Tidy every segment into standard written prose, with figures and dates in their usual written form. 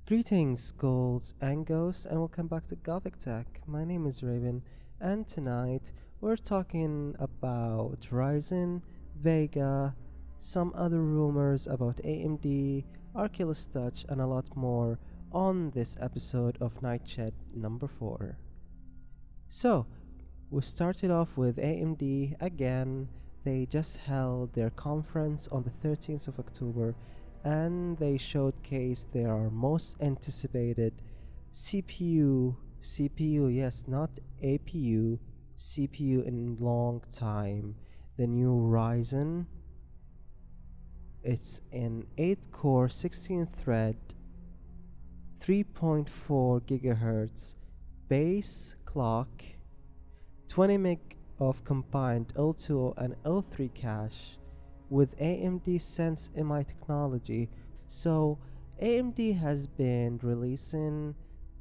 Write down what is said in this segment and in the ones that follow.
Greetings, ghouls and ghosts, and welcome back to Gothic Tech. My name is Raven, and tonight we're talking about Ryzen, Vega, some other rumors about AMD, Oculus Touch, and a lot more on this episode of Nightshade number 4. So, we started off with AMD again. They just held their conference on the 13th of October and they showcased their most anticipated CPU, yes, not APU, CPU in long time. The new Ryzen. It's an 8 core, 16 thread, 3.4 gigahertz base clock, 20 meg of combined L2 and L3 cache with AMD Sense MI technology. So AMD has been releasing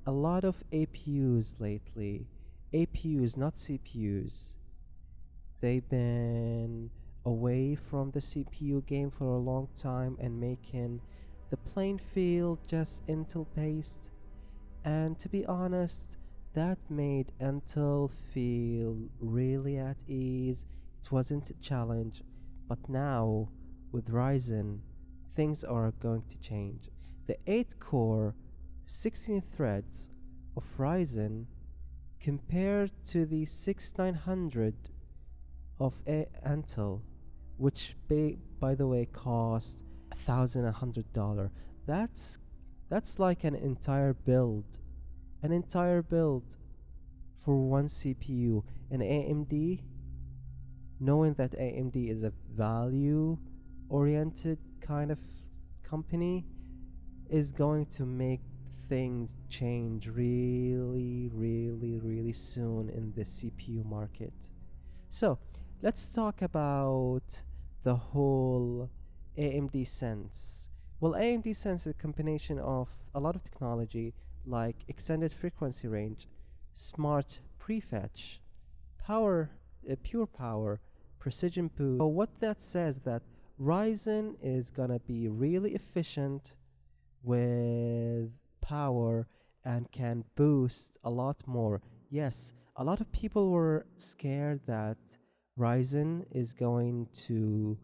a lot of APUs lately. APUs, not CPUs. They've been away from the CPU game for a long time and making the playing field just Intel based. And to be honest, that made Intel feel really at ease. It wasn't a challenge. But now, with Ryzen, things are going to change. The 8 core, 16 threads of Ryzen compared to the 6900 of Intel, which by the way cost $1,100. That's like an entire build for one CPU. And AMD, knowing that AMD is a value oriented kind of company, is going to make things change really soon in the CPU market. So let's talk about the whole AMD Sense. Well, AMD Sense is a combination of a lot of technology like extended frequency range, smart prefetch, pure power, precision boost. So what that says that Ryzen is gonna be really efficient with power and can boost a lot more. Yes, a lot of people were scared that Ryzen is going to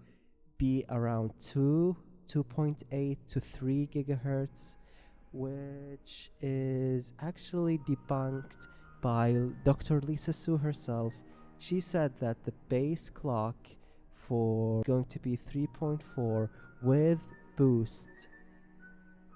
be around 2.8 to 3 gigahertz, which is actually debunked by Dr. Lisa Su herself. She said that the base clock for going to be 3.4 with boost.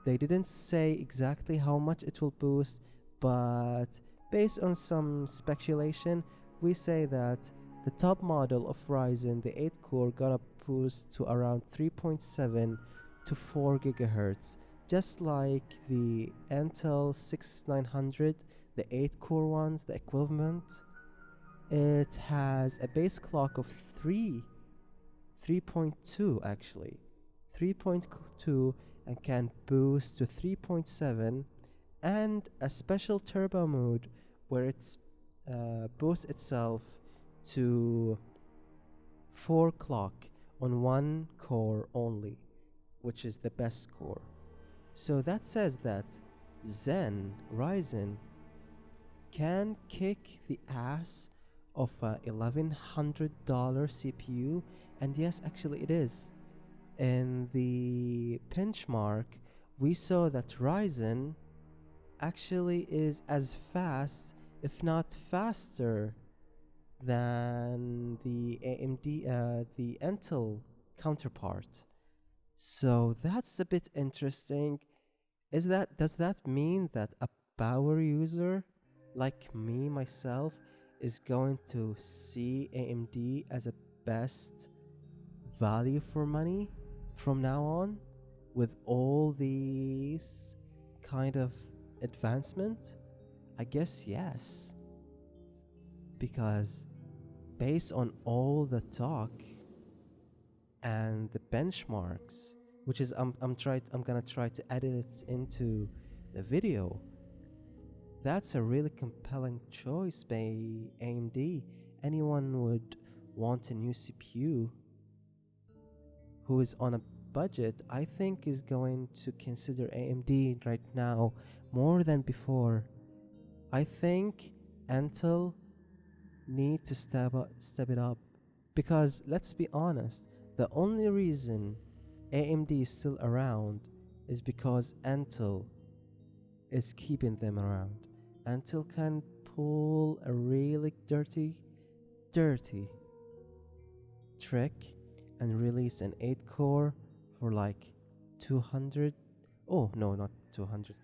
They didn't say exactly how much it will boost, but based on some speculation, we say that the top model of Ryzen, the 8 core, gonna boost to around 3.7 to 4 gigahertz, just like the Intel 6900, the 8 core ones, the equivalent. It has a base clock of 3.2 actually, 3.2, and can boost to 3.7, and a special turbo mode where it boosts itself to 4 clock on one core only, which is the best core. So that says that Ryzen can kick the ass of a $1,100 CPU, and yes, actually it is. In the benchmark, we saw that Ryzen actually is as fast, if not faster, than the AMD, the Intel counterpart. So that's a bit interesting. Does that mean that a power user like me myself is going to see AMD as a best value for money from now on with all these kind of advancement? I guess yes, because based on all the talk and the benchmarks, which is I'm gonna try to edit it into the video. That's a really compelling choice by AMD. Anyone would want a new CPU who is on a budget, I think is going to consider AMD right now more than before. I think Intel need to step it up, because let's be honest, the only reason AMD is still around is because Intel is keeping them around. Intel can pull a really dirty trick and release an 8 core for like 200, oh no, not 200,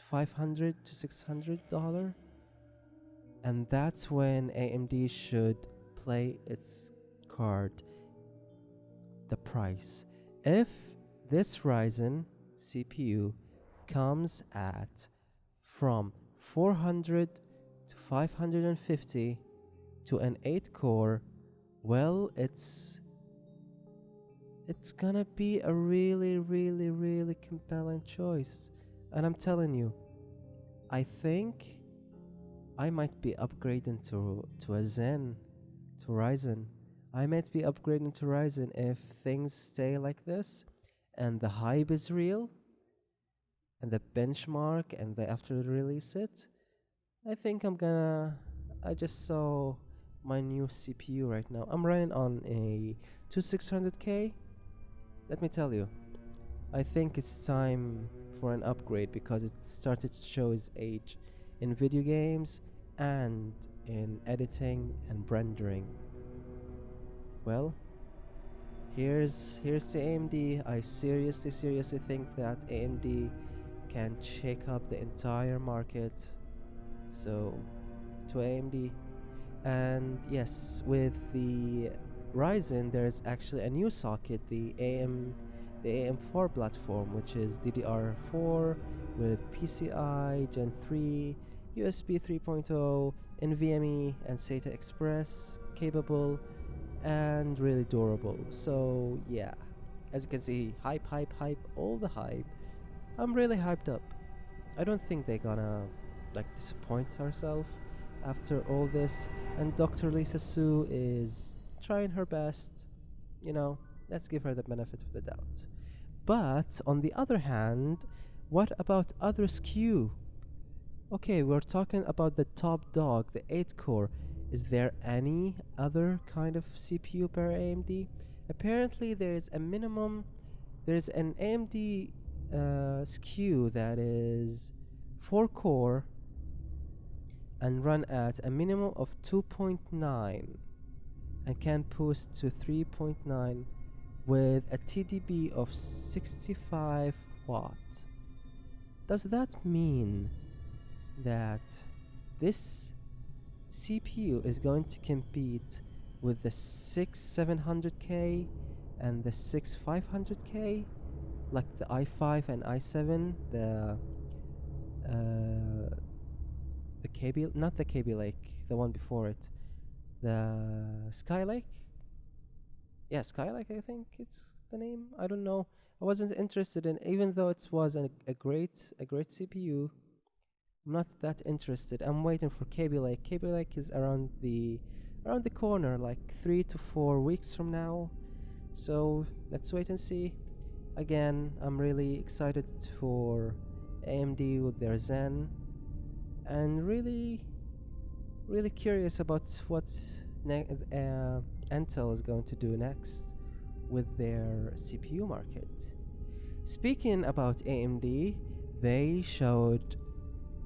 500 to $600, and that's when AMD should play its card, the price. If this Ryzen CPU comes at from 400 to 550 to an 8 core, well, it's gonna be a really compelling choice. And I'm telling you, I think I might be upgrading to a Zen, to Ryzen. I might be upgrading to Ryzen if things stay like this and the hype is real and the benchmark and they after release it. I think I just saw my new CPU right now. I'm running on a 2600K. Let me tell you, I think it's time for an upgrade because it started to show its age in video games and in editing and rendering. Well, here's the AMD. I seriously think that AMD can shake up the entire market. So, to AMD. And yes, with the Ryzen, there's actually a new socket, the AM4 platform, which is DDR4 with PCI Gen 3, USB 3.0, NVMe and SATA Express capable, and really durable. So yeah, as you can see, hype, all the hype. I'm really hyped up. I don't think they're gonna disappoint ourselves after all this, and Dr. Lisa Su is trying her best. Let's give her the benefit of the doubt. But on the other hand, what about other SKU? Okay, we're talking about the top dog, the 8 core. Is there any other kind of CPU per AMD? Apparently there's an AMD SKU that is 4 core and run at a minimum of 2.9 and can boost to 3.9 with a TDP of 65 watt. Does that mean that this CPU is going to compete with the 6700K and the 6500K, like the i5 and i7, the KB, not the KB Lake, the one before it, the Skylake? Yeah, Skylake, I think it's the name. I don't know. I wasn't interested in, even though it was a great CPU. I'm not that interested. I'm waiting for KB Lake. KB Lake is around the corner, like 3 to 4 weeks from now. So let's wait and see. Again, I'm really excited for AMD with their Zen, and really curious about what Intel is going to do next with their CPU market. Speaking about AMD, they showed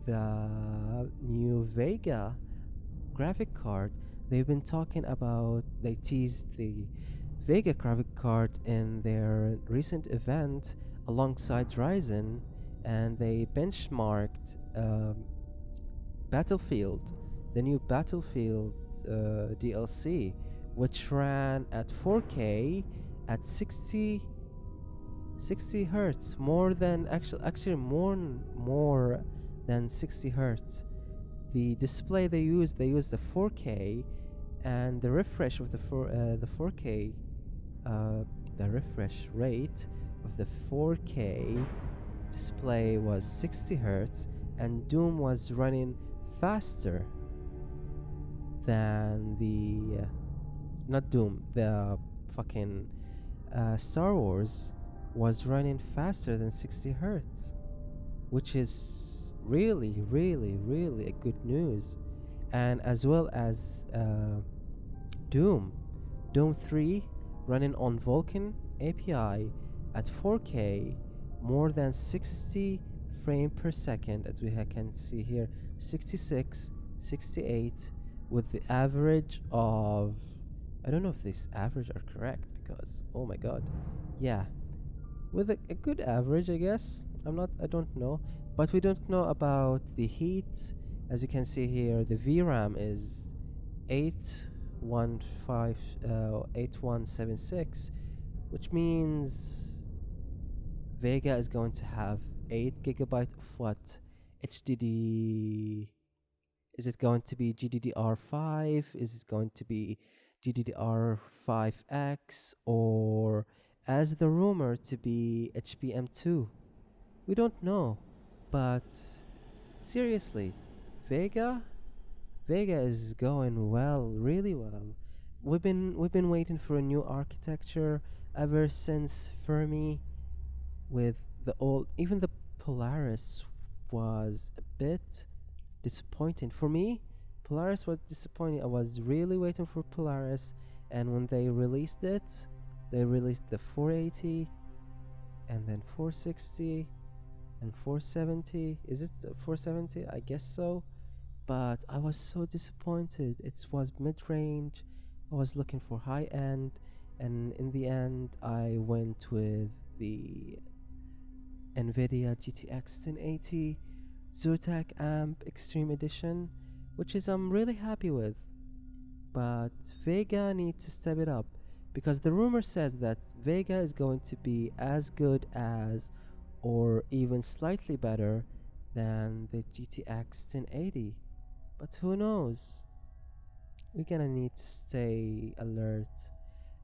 the new Vega graphic card. They teased the Vega graphic card in their recent event alongside Ryzen, and they benchmarked Battlefield, the new Battlefield DLC, which ran at 4K at 60 hertz, more than 60 hertz. The display they used the 4K, and the refresh of the 4K, the refresh rate of the 4K display was 60 hertz, and Doom was running faster than the not Doom, the fucking Star Wars was running faster than 60 hertz, which is really, really, really a good news. And as well as Doom, Doom 3 running on Vulkan API at 4K, more than 60 frame per second, as we can see here, 66, 68, with the average of, I don't know if this average are correct because oh my god, yeah, with a good average, I guess. I don't know, but we don't know about the heat. As you can see here, the VRAM is 8176, which means Vega is going to have 8 gigabyte of what? HDD. Is it going to be GDDR5? Is it going to be GDDR5X, or as the rumor to be HBM2? We don't know, but seriously, Vega Vega is going well, really well. We've been waiting for a new architecture ever since Fermi, with the old, even the Polaris was a bit disappointing for me. Polaris was disappointing. I was really waiting for Polaris, and when they released it, they released the 480 and then 460 and 470. Is it the 470? I guess so. But I was so disappointed. It was mid-range. I was looking for high end, and in the end I went with the Nvidia GTX 1080 Zotac Amp Extreme Edition, which is I'm really happy with. But Vega needs to step it up, because the rumor says that Vega is going to be as good as, or even slightly better than, the GTX 1080. But who knows? We're gonna need to stay alert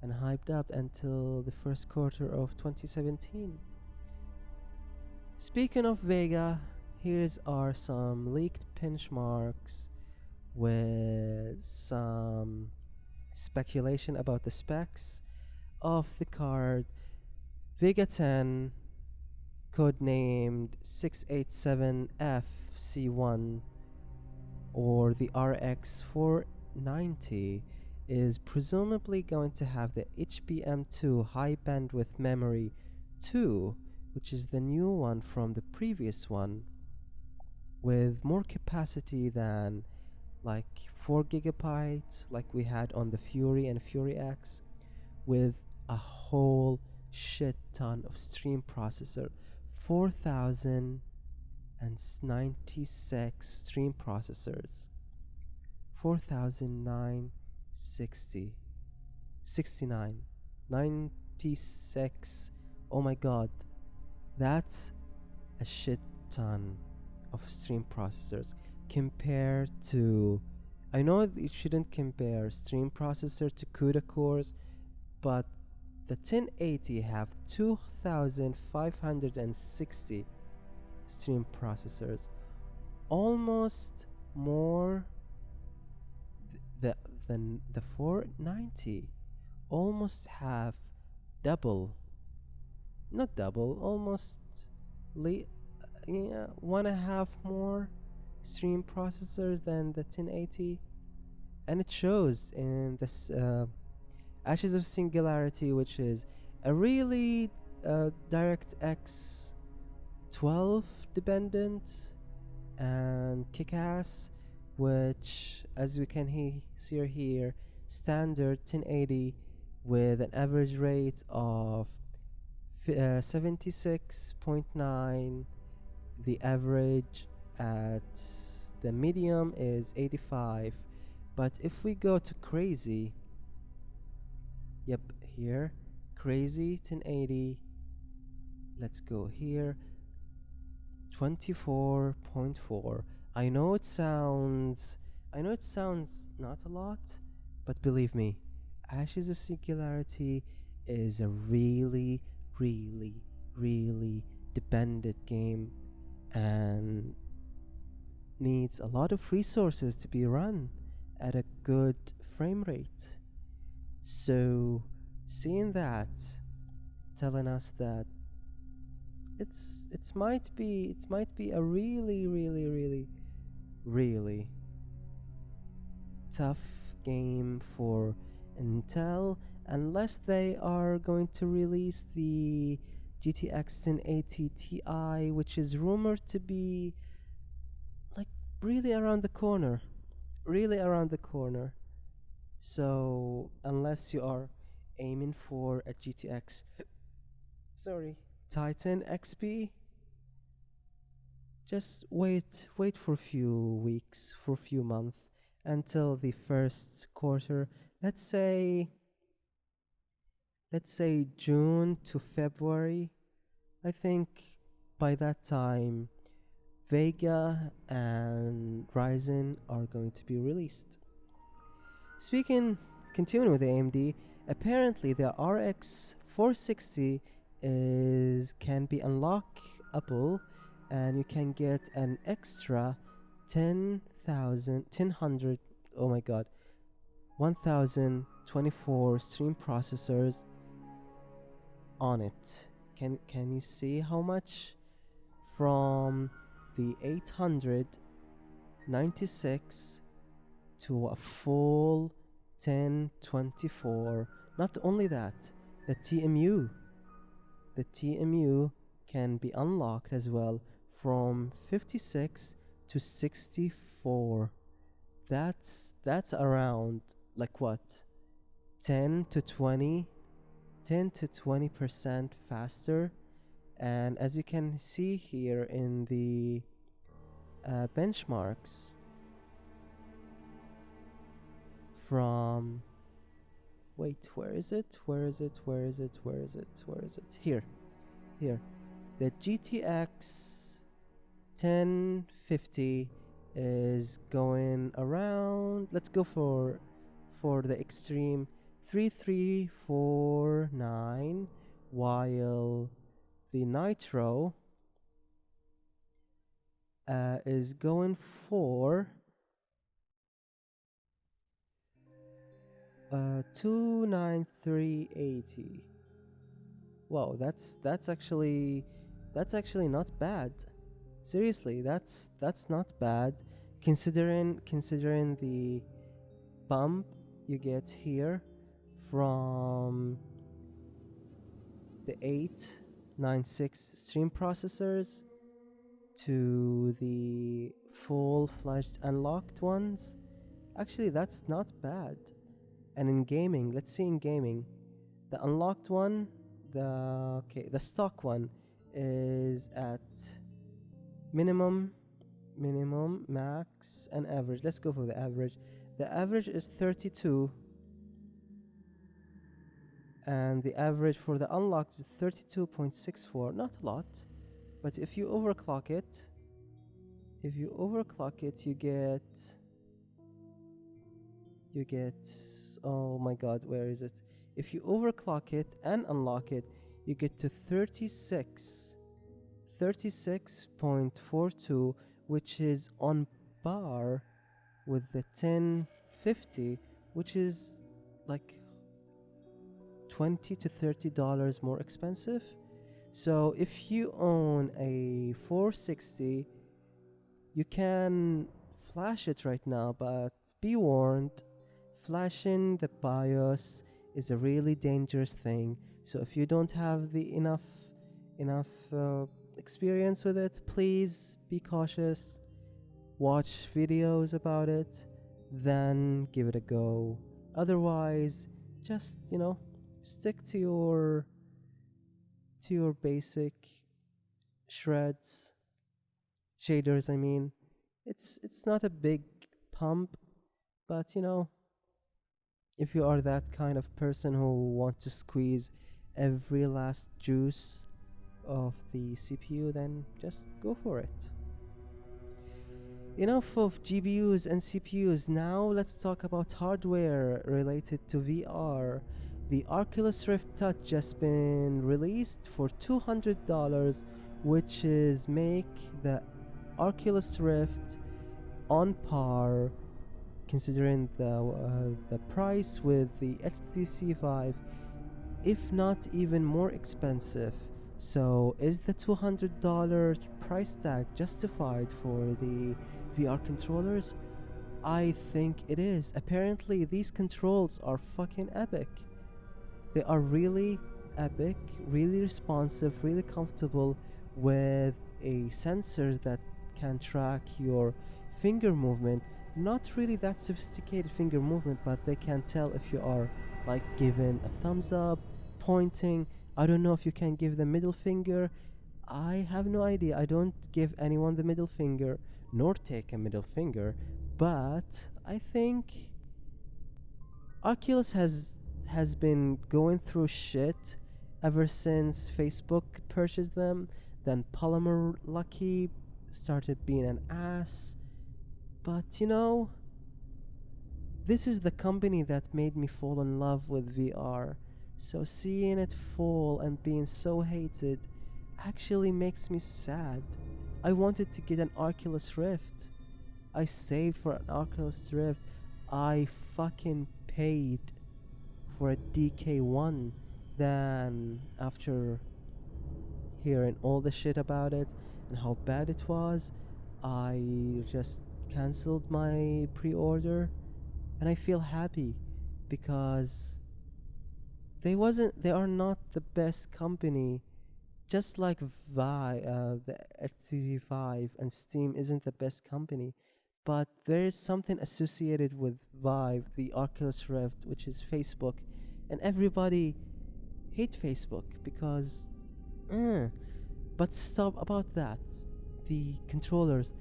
and hyped up until the first quarter of 2017. Speaking of Vega, here's are some leaked benchmarks with some speculation about the specs of the card. Vega 10, codenamed 687FC1, or the RX 490, is presumably going to have the HBM2 high bandwidth memory 2, which is the new one from the previous one, with more capacity than like 4 gigabytes like we had on the Fury and Fury X, with a whole shit ton of stream processor, 4096 stream processors, 4960, 69, 96. Oh my god, that's a shit ton of stream processors compared to, I know you shouldn't compare stream processor to CUDA cores, but the 1080 have 2560 stream processors, almost more than the 490, almost have double, not double, almost one and a half more stream processors than the 1080, and it shows in this Ashes of Singularity, which is a really DirectX 12 dependent and kick-ass, which, as we can see here, standard 1080 with an average rate of 76.9. The average at the medium is 85. But if we go to crazy, yep, here, crazy 1080, let's go here, 24.4. I know it sounds not a lot, but believe me, Ashes of Singularity is a really, really, really dependent game and needs a lot of resources to be run at a good frame rate. So seeing that, telling us that it might be a really tough game for Intel, unless they are going to release the GTX 1080 Ti, which is rumored to be like really around the corner. Really around the corner. So, unless you are aiming for a GTX, sorry, Titan XP, just wait for a few weeks, for a few months until the first quarter. Let's say June to February. I think by that time Vega and Ryzen are going to be released. Continuing with AMD, apparently the RX 460 can be unlockable, and you can get an extra 1024 stream processors on it. Can you see how much? From the 896 to a full 1024. Not only that, the TMU can be unlocked as well from 56 to 64. That's around like what? 10 to 20% faster. And as you can see here in the benchmarks from where is it? Here. The GTX 1050 is going around, let's go for the extreme, 3349, while the Nitro is going for 29380. Wow, that's actually not bad. Seriously, that's not bad considering the bump you get here from the 896 stream processors to the full-fledged unlocked ones. Actually, that's not bad. And in gaming, let's see in gaming, the unlocked one, the stock one is at minimum, max, and average. Let's go for the average. The average is 32, and the average for the unlocked is 32.64. Not a lot, but if you overclock it, you get oh my god, where is it? If you overclock it and unlock it, you get to 36.42, which is on par with the 1050, which is like $20 to $30 more expensive. So if you own a 460, you can flash it right now, but be warned, flashing the BIOS is a really dangerous thing. So if you don't have the enough experience with it, please be cautious. Watch videos about it, then give it a go. Otherwise, just stick to your basic shaders. I mean, it's not a big pump, but if you are that kind of person who wants to squeeze every last juice of the CPU, then just go for it. Enough of GPUs and CPUs. Now let's talk about hardware related to VR. The Oculus Rift Touch just been released for $200, which is make the Oculus Rift on par, considering the price, with the HTC Vive, if not even more expensive. So is the $200 price tag justified for the VR controllers? I think it is. Apparently, these controls are fucking epic. They are really epic, really responsive, really comfortable with a sensor that can track your finger movement. Not really that sophisticated finger movement, but they can tell if you are like giving a thumbs up, pointing. I don't know if you can give the middle finger. I have no idea. I don't give anyone the middle finger, nor take a middle finger. But I think Oculus has been going through shit ever since Facebook purchased them. Then Polymer Lucky started being an ass. But this is the company that made me fall in love with VR. So seeing it fall and being so hated actually makes me sad. I wanted to get an Oculus Rift. I saved for an Oculus Rift. I fucking paid for a DK1. Then after hearing all the shit about it and how bad it was, I just cancelled my pre-order, and I feel happy because they are not the best company. Just like the HTC Vive and Steam isn't the best company, but there is something associated with Vive, the Oculus Rift, which is Facebook, and everybody hate Facebook because but stop about that. The controllers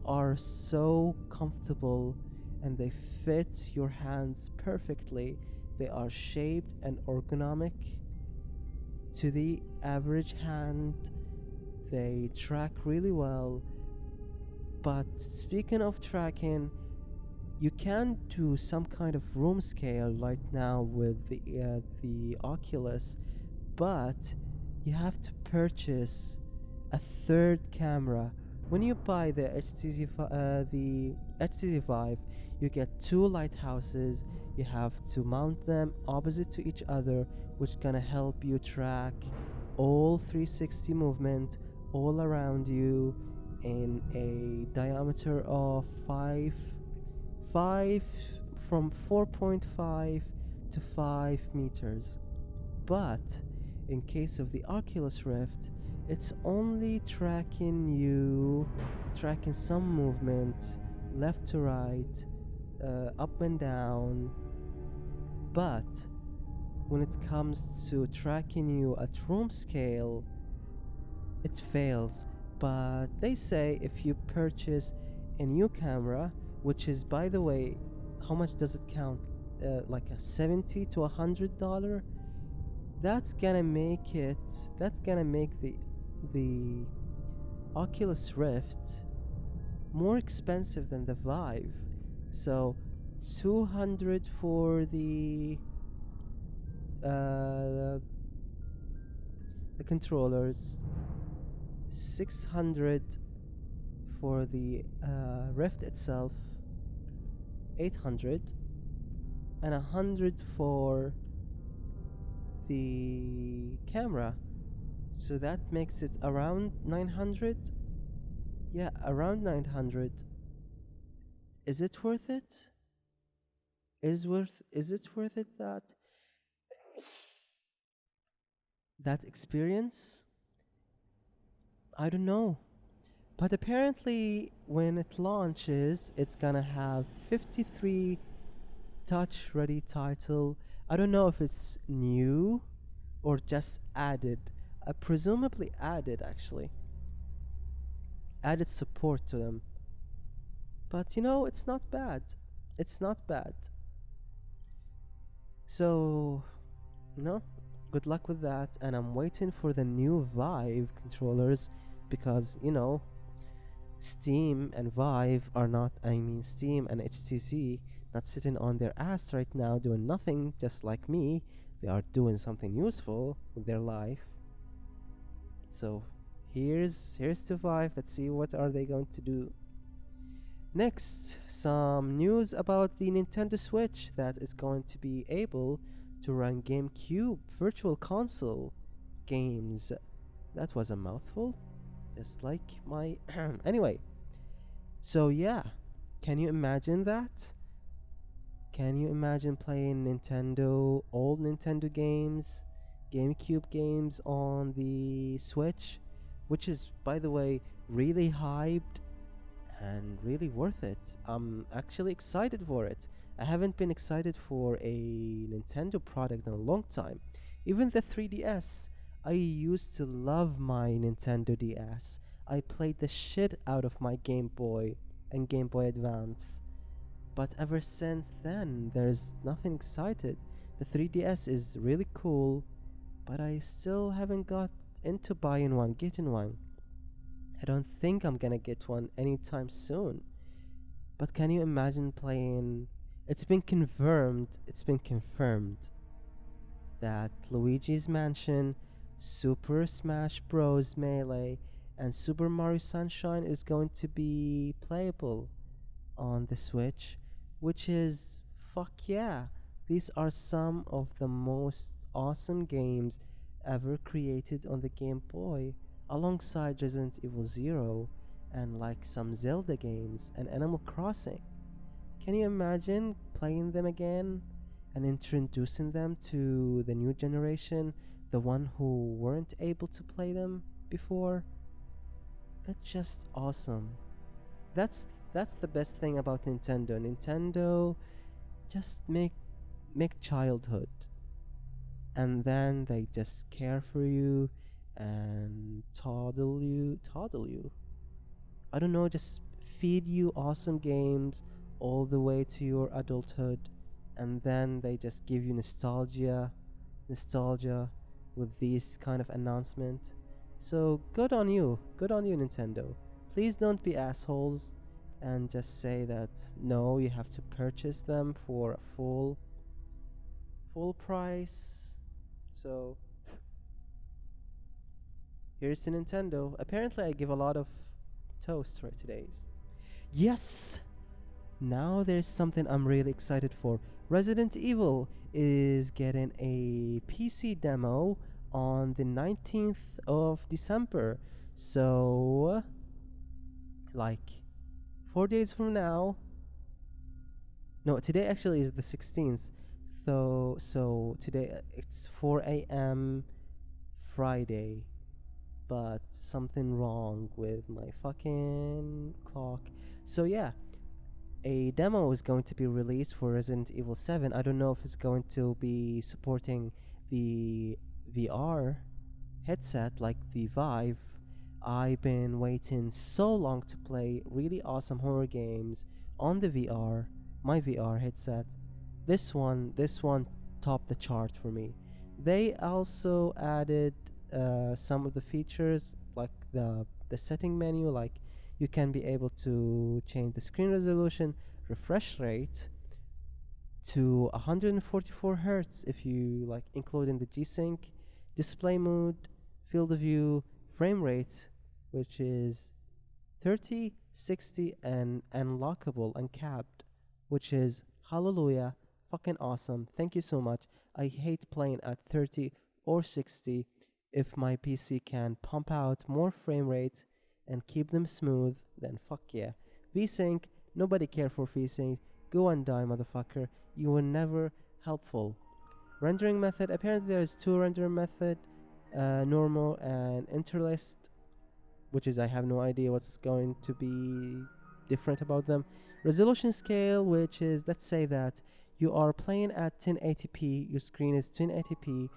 are so comfortable and they fit your hands perfectly. They are shaped and ergonomic to the average hand. They track really well. But speaking of tracking, you can do some kind of room scale right now with the Oculus, but you have to purchase a third camera. When you buy the HTC Vive, you get two lighthouses. You have to mount them opposite to each other, which gonna help you track all 360 movement all around you in a diameter of 5 from 4.5 to 5 meters. But in case of the Oculus Rift, it's only tracking some movement left to right, up and down. But when it comes to tracking you at room scale, it fails. But they say if you purchase a new camera, which is, by the way, how much does it count? Like a $70 to $100. That's gonna make the Oculus Rift more expensive than the Vive. So $200 for the controllers, $600 for the Rift itself, $800, and $100 for the camera. So that makes it around $900. Yeah, around $900. Is it worth it? Is it worth it, that experience? I don't know. But apparently when it launches, it's gonna have 53 touch ready title. I don't know if it's new or just added. Presumably added, actually. Added support to them. But it's not bad. It's not bad. So, good luck with that. And I'm waiting for the new Vive controllers because, Steam and Vive are not, Steam and HTC not sitting on their ass right now doing nothing, just like me. They are doing something useful with their life. So here's to Vive. Let's see what are they going to do. Next, some news about the Nintendo Switch that is going to be able to run GameCube Virtual Console. games. That was a mouthful, just like my. Anyway, so yeah, can you imagine that? Can you imagine playing old Nintendo games, GameCube games on the Switch, which is, by the way, really hyped and really worth it. I'm actually excited for it. I haven't been excited for a Nintendo product in a long time. Even the 3DS. I used to love my Nintendo DS. I played the shit out of my Game Boy and Game Boy Advance. But ever since then, there's nothing excited. The 3DS is really cool, but I still haven't got into buying one, getting one. I don't think I'm gonna get one anytime soon. But can you imagine playing? It's been confirmed that Luigi's Mansion, Super Smash Bros. Melee, and Super Mario Sunshine is going to be playable on the Switch, which is fuck yeah. These are some of the most awesome games ever created on the Game Boy, alongside Resident Evil 0 and like some Zelda games and Animal Crossing. Can you imagine playing them again and introducing them to the new generation, the one who weren't able to play them before? That's just awesome. That's the best thing about Nintendo. Nintendo just make childhood, and then they just care for you and toddle you. I don't know, just feed you awesome games all the way to your adulthood, and then they just give you nostalgia with these kind of announcement. So good on you, Nintendo. Please don't be assholes and just say that no, you have to purchase them for a full price. So here's to Nintendo. Apparently I give a lot of toast for today's. Yes! Now there's something I'm really excited for. Resident Evil is getting a PC demo on the 19th of December. So, like, 4 days from now. No, today actually is the 16th. So today it's 4 a.m. Friday. But something wrong with my fucking clock. So yeah, a demo is going to be released for Resident Evil 7. I don't know if it's going to be supporting the VR headset like the Vive. I've been waiting so long to play really awesome horror games on the VR, my VR headset. This one topped the chart for me. They also added some of the features like the setting menu, like you can be able to change the screen resolution, refresh rate to 144 hertz if you like, including the G-Sync, display mode, field of view, frame rate, which is 30, 60, and unlockable, uncapped, which is hallelujah, fucking awesome. Thank you so much. I hate playing at 30 or 60. If my PC can pump out more frame rate and keep them smooth, then fuck yeah. VSync, nobody care for VSync. Go and die, motherfucker. You were never helpful. Rendering method, apparently there is two rendering method, normal and interlaced, which is I have no idea what's going to be different about them. Resolution scale, which is, let's say that you are playing at 1080p, your screen is 1080p,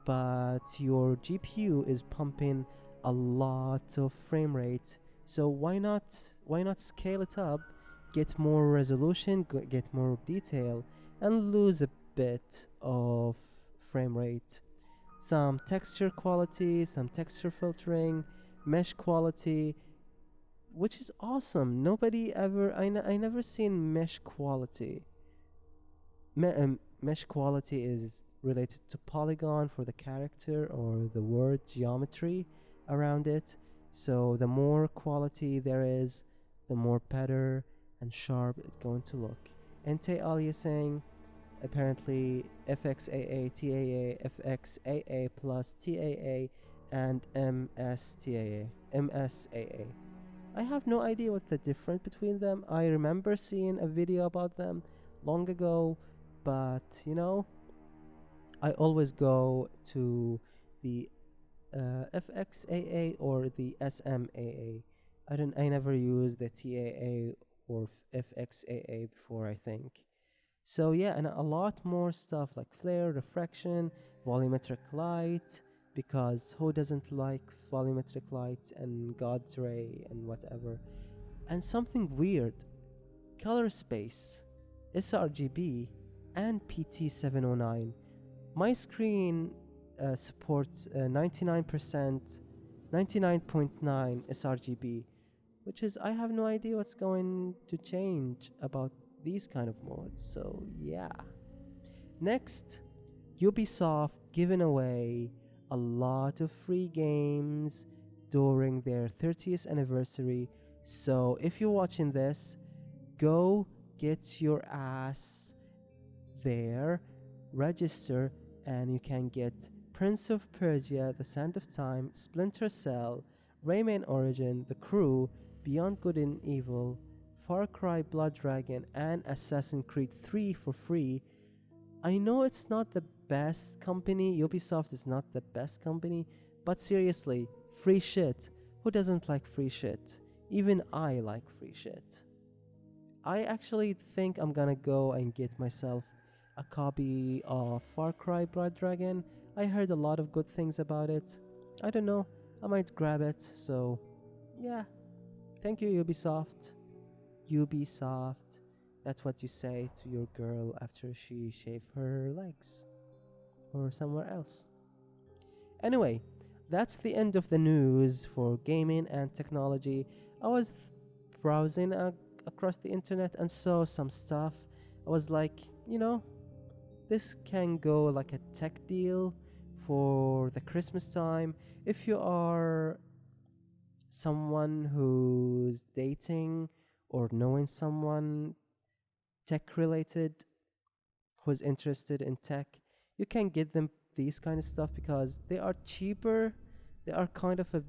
but your GPU is pumping a lot of frame rate. So why not scale it up, get more resolution, get more detail, and lose a bit of frame rate. Some texture quality, some texture filtering, mesh quality, which is awesome. Nobody ever, I never seen mesh quality. Mesh quality is related to polygon for the character or the word geometry around it. So the more quality there is, the more better and sharp it's going to look. Anti-aliasing, apparently FXAA, TAA, FXAA plus TAA, and MSAA. I have no idea what the difference between them. I remember seeing a video about them long ago, but I always go to the FXAA or the SMAA. I never used the TAA or FXAA before, I think. So yeah, and a lot more stuff like flare, refraction, volumetric light, because who doesn't like volumetric light and God's ray and whatever. And something weird, color space, sRGB, and PT709. My screen supports 99.9 sRGB, which is, I have no idea what's going to change about these kind of modes. So yeah. Next, Ubisoft giving away a lot of free games during their 30th anniversary. So if you're watching this, go get your ass there, register, and you can get Prince of Persia, The Sand of Time, Splinter Cell, Rayman Origin, The Crew, Beyond Good and Evil, Far Cry Blood Dragon, and Assassin's Creed 3 for free. I know it's not the best company, Ubisoft is not the best company, but seriously, free shit. Who doesn't like free shit? Even I like free shit. I actually think I'm gonna go and get myself a copy of Far Cry Blood Dragon. I heard a lot of good things about it. I don't know, I might grab it, so yeah. Thank you, Ubisoft. Ubisoft. That's what you say to your girl after she shaved her legs. Or somewhere else. Anyway, that's the end of the news for gaming and technology. I was browsing across the internet and saw some stuff. I was like, this can go like a tech deal for the Christmas time. If you are someone who's dating or knowing someone tech related who's interested in tech, you can get them these kind of stuff because they are cheaper. They are kind of a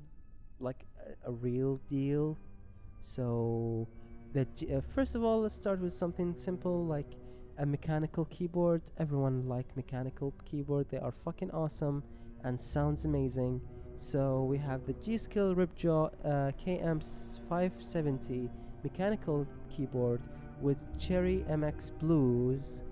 real deal. So first of all, let's start with something simple like a mechanical keyboard. Everyone like mechanical keyboard. They are fucking awesome and sounds amazing. So we have the G-Skill Ripjaw KM570 mechanical keyboard with Cherry MX blues,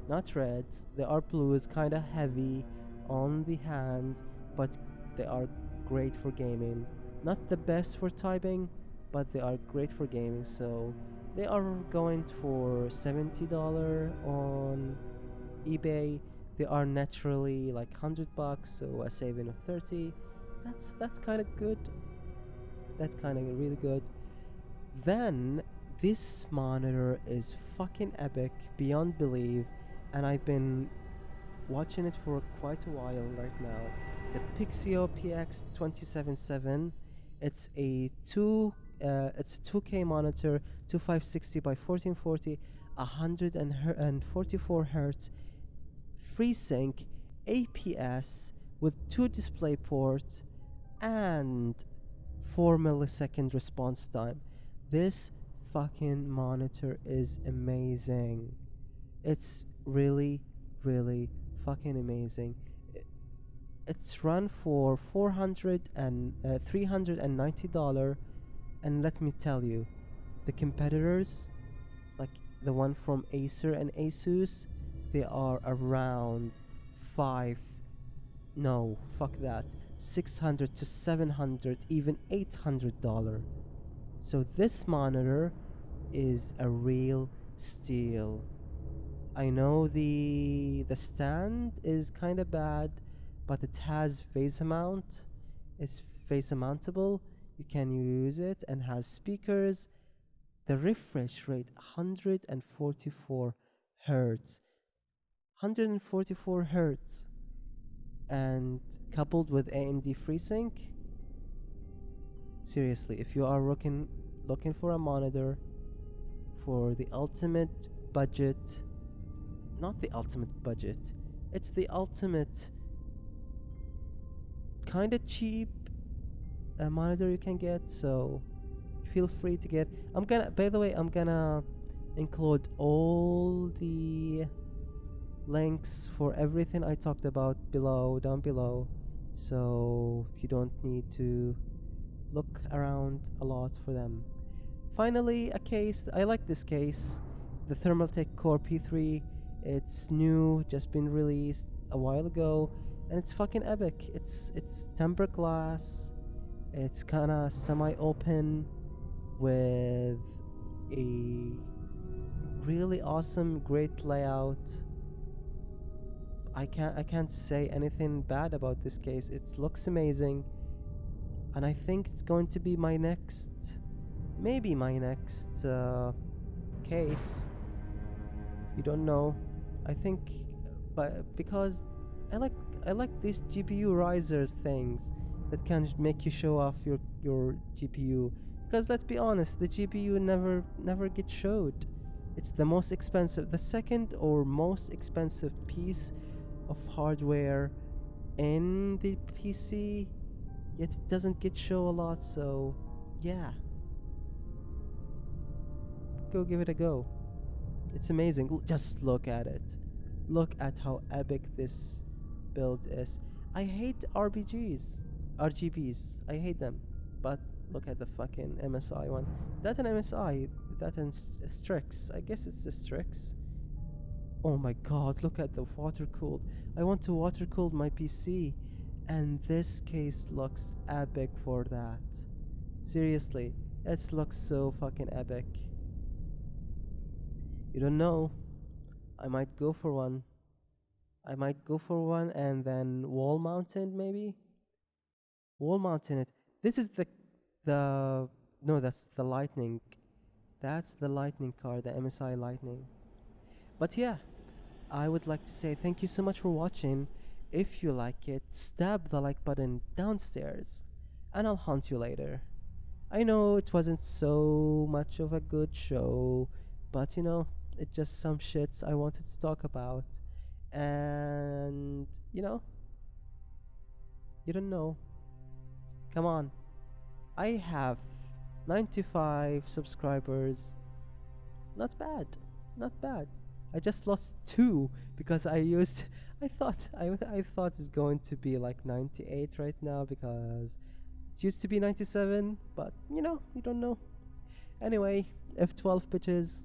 not reds. They are blues, kind of heavy on the hands, but they are great for gaming. Not the best for typing, but they are great for gaming. So they are going for $70 on eBay. They are naturally like $100, so a saving of 30. That's kind of good. That's kind of really good. Then this monitor is fucking epic beyond belief, and I've been watching it for quite a while right now. The Pixio PX277. It's a 2K monitor, 2560 by 1440, 144 hertz, FreeSync, APS with 2 display ports and 4 millisecond response time. This fucking monitor is amazing. It's really, really fucking amazing. It's run for $390, and let me tell you, the competitors, like the one from Acer and Asus, they are around 600 to 700, even $800. So this monitor is a real steal. I know the stand is kind of bad, but it has VESA mount. It's VESA mountable. You can use it and has speakers. The refresh rate 144 hertz. 144 hertz. And coupled with AMD FreeSync. Seriously, if you are looking for a monitor for the ultimate budget, not the ultimate budget. It's the ultimate kind of cheap monitor you can get. So feel free to get. By the way, I'm gonna include all the links for everything I talked about down below. So you don't need to look around a lot for them. Finally, a case. I like this case, the Thermaltake Core P3. It's new, just been released a while ago, and it's fucking epic. It's tempered glass. It's kind of semi-open with a really awesome, great layout. I can't say anything bad about this case. It looks amazing, and I think it's going to be maybe my next case. You don't know. I think, but because I like these GPU risers things that can make you show off your GPU. Because let's be honest, the GPU never gets showed. It's the most expensive, the second or most expensive piece of hardware in the PC, yet it doesn't get shown a lot. So yeah, go give it a go. It's amazing. Just look at it. Look at how epic this build is. I hate RGBs. I hate them. But look at the fucking MSI one. Is that an MSI? Is that a Strix? I guess it's a Strix. Oh my god, look at the water cooled. I want to water cool my PC, and this case looks epic for that. Seriously, it looks so fucking epic. You don't know. I might go for one. And then wall mounted maybe. Wall mounted it. This is no, that's the Lightning. That's the Lightning card, the MSI Lightning. But yeah, I would like to say thank you so much for watching. If you like it, stab the like button downstairs, and I'll hunt you later. I know it wasn't so much of a good show, but you know, it's just some shits I wanted to talk about. And you know, you don't know. Come on. I have 95 subscribers. Not bad. Not bad. I just lost 2 because I thought it's going to be like 98 right now, because it used to be 97, but you know, you don't know. Anyway, F12 bitches.